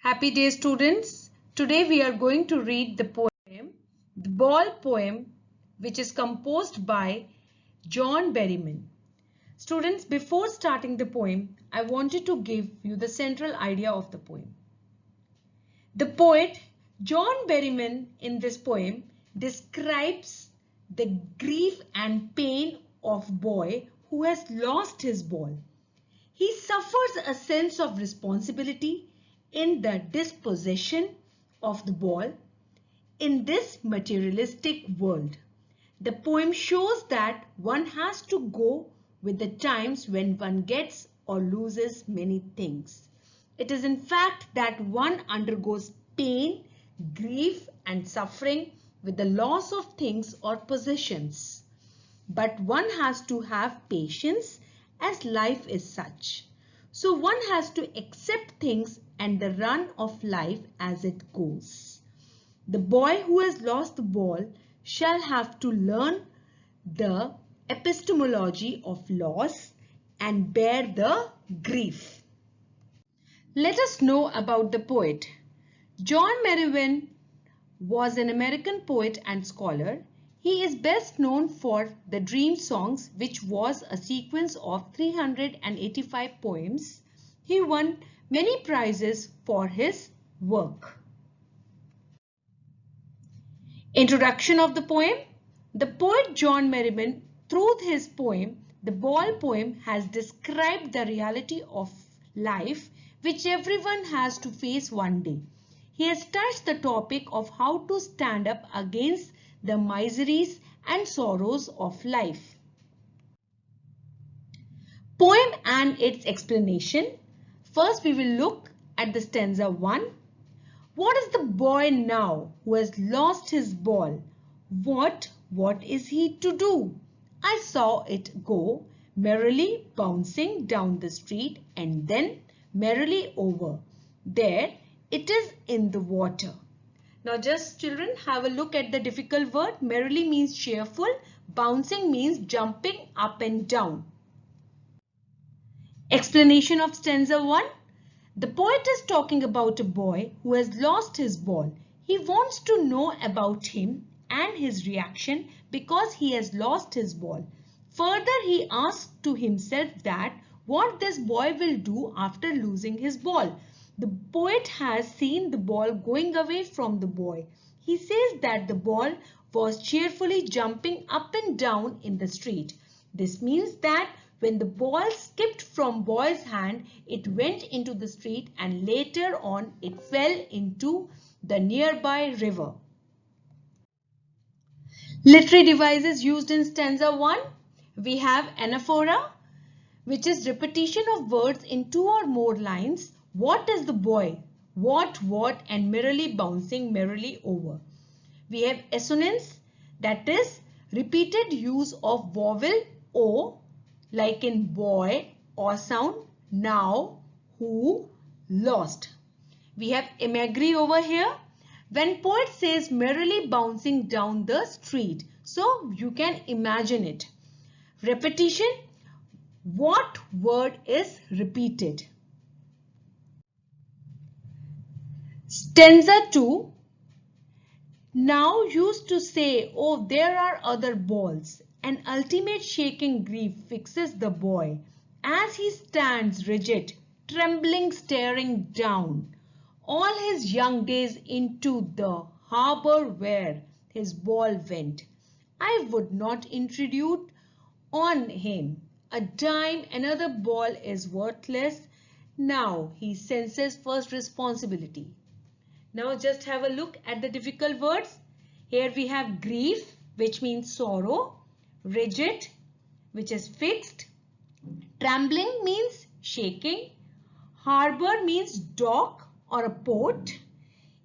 Happy day, students. Today we are going to read the poem, The Ball Poem, which is composed by John Berryman. Students, before starting the poem, I wanted to give you the central idea of the poem. The poet John Berryman in this poem describes the grief and pain of a boy who has lost his ball. He suffers a sense of responsibility in the dispossession of the ball in this materialistic world. The poem shows that one has to go with the times when one gets or loses many things. It is in fact that one undergoes pain, grief and suffering with the loss of things or possessions. But one has to have patience as life is such. So one has to accept things and the run of life as it goes. The boy who has lost the ball shall have to learn the epistemology of loss and bear the grief. Let us know about the poet. John Berryman was an American poet and scholar. He is best known for the Dream Songs, which was a sequence of 385 poems. He won many prizes for his work. Introduction of the poem. The poet John Berryman, through his poem, The Ball Poem, has described the reality of life which everyone has to face one day. He has touched the topic of how to stand up against the miseries and sorrows of life. Poem and its explanation. First, we will look at the stanza 1. What is the boy now who has lost his ball? What is he to do? I saw it go merrily bouncing down the street and then merrily over. There it is in the water. Now just children have a look at the difficult word. Merrily means cheerful. Bouncing means jumping up and down. Explanation of stanza 1. The poet is talking about a boy who has lost his ball. He wants to know about him and his reaction because he has lost his ball. Further, he asks to himself that what this boy will do after losing his ball. The poet has seen the ball going away from the boy. He says that the ball was cheerfully jumping up and down in the street. This means that when the ball skipped from boy's hand, it went into the street and later on it fell into the nearby river. Literary devices used in stanza 1. We have anaphora, which is repetition of words in 2 or more lines. What is the boy? What, and merrily bouncing merrily over. We have assonance, that is repeated use of vowel O, like in boy, or sound, now, who, lost. We have imagery over here. When poet says merrily bouncing down the street, so you can imagine it. Repetition, what word is repeated? Stanza 2. Now used to say, oh, there are other balls. An ultimate shaking grief fixes the boy as he stands rigid, trembling, staring down all his young days into the harbor where his ball went. I would not intrude on him a dime, another ball is worthless. Now he senses first responsibility. Now just have a look at the difficult words. Here we have grief, which means sorrow. Rigid, which is fixed. Trembling means shaking. Harbor means dock or a port.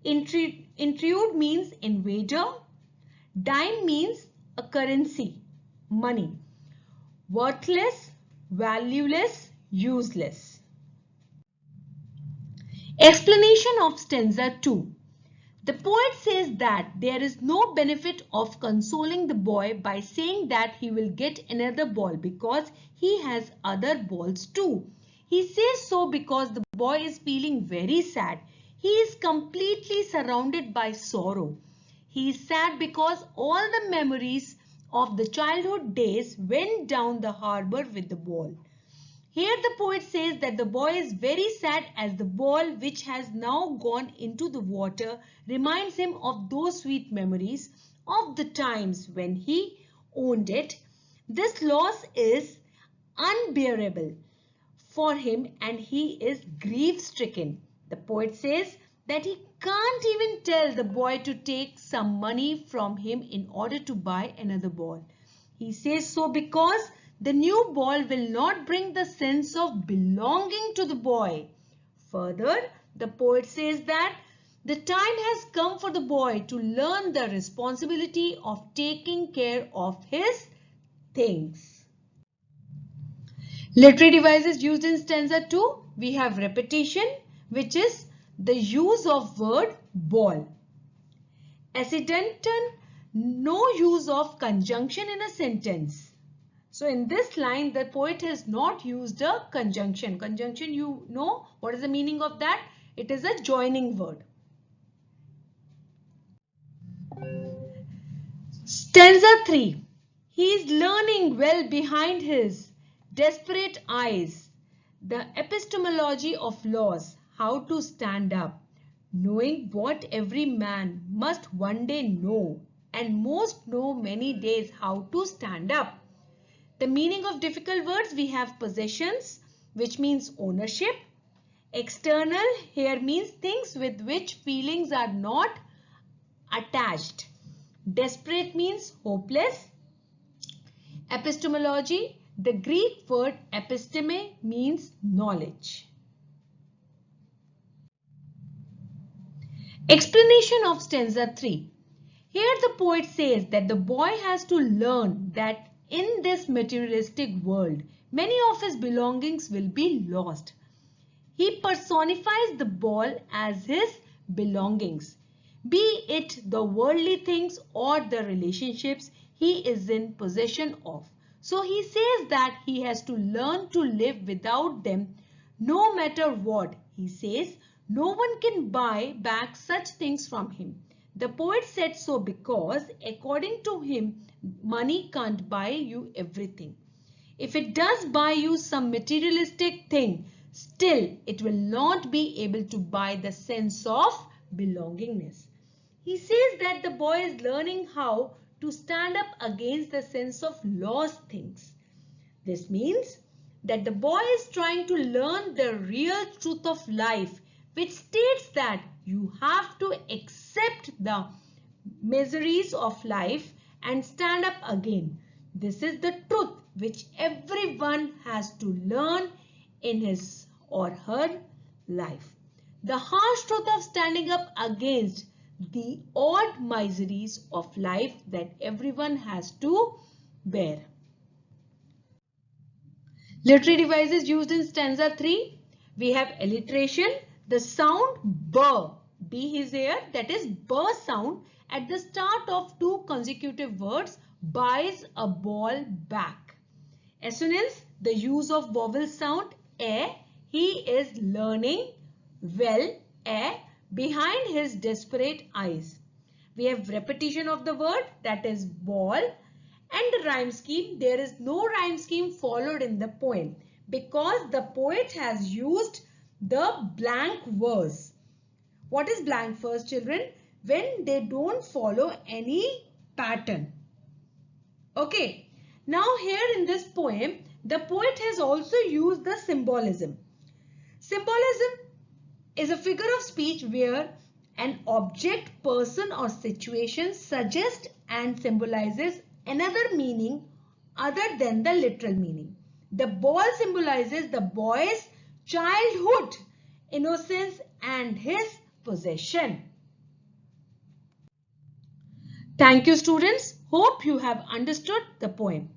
Intrude means invader. Dime means a currency, money. Worthless, valueless, useless. Explanation of stanza 2. The poet says that there is no benefit of consoling the boy by saying that he will get another ball because he has other balls too. He says so because the boy is feeling very sad. He is completely surrounded by sorrow. He is sad because all the memories of the childhood days went down the harbor with the ball. Here the poet says that the boy is very sad as the ball which has now gone into the water reminds him of those sweet memories of the times when he owned it. This loss is unbearable for him and he is grief-stricken. The poet says that he can't even tell the boy to take some money from him in order to buy another ball. He says so because the new ball will not bring the sense of belonging to the boy. Further, the poet says that the time has come for the boy to learn the responsibility of taking care of his things. Literary devices used in stanza 2. We have repetition, which is the use of word ball. Accidental, no use of conjunction in a sentence. So in this line, the poet has not used a conjunction. Conjunction, you know what is the meaning of that? It is a joining word. Stanza 3. He is learning well behind his desperate eyes the epistemology of laws, how to stand up, knowing what every man must one day know, and most know many days how to stand up. The meaning of difficult words, we have possessions, which means ownership. External here means things with which feelings are not attached. Desperate means hopeless. Epistemology, the Greek word episteme means knowledge. Explanation of stanza 3. Here the poet says that the boy has to learn that in this materialistic world, many of his belongings will be lost. He personifies the ball as his belongings, be it the worldly things or the relationships he is in possession of. So he says that he has to learn to live without them no matter what. He says no one can buy back such things from him. The poet said so because according to him, money can't buy you everything. If it does buy you some materialistic thing, still it will not be able to buy the sense of belongingness. He says that the boy is learning how to stand up against the sense of lost things. This means that the boy is trying to learn the real truth of life, which states that you have to accept the miseries of life and stand up again. This is the truth which everyone has to learn in his or her life. The harsh truth of standing up against the odd miseries of life that everyone has to bear. Literary devices used in stanza 3. We have alliteration, the sound b. B is here, that is b sound at the start of two consecutive words buys a ball back. Assonance, the use of vowel sound a. He is learning well a behind his desperate eyes. We have repetition of the word, that is ball, and the rhyme scheme. There is no rhyme scheme followed in the poem because the poet has used the blank verse. What is blank verse, children? When they don't follow any pattern. Okay. Now here in this poem, the poet has also used the symbolism. Symbolism is a figure of speech where an object, person or situation suggests and symbolizes another meaning other than the literal meaning. The ball symbolizes the boy's childhood, innocence and his possession. Thank you, students. Hope you have understood the poem.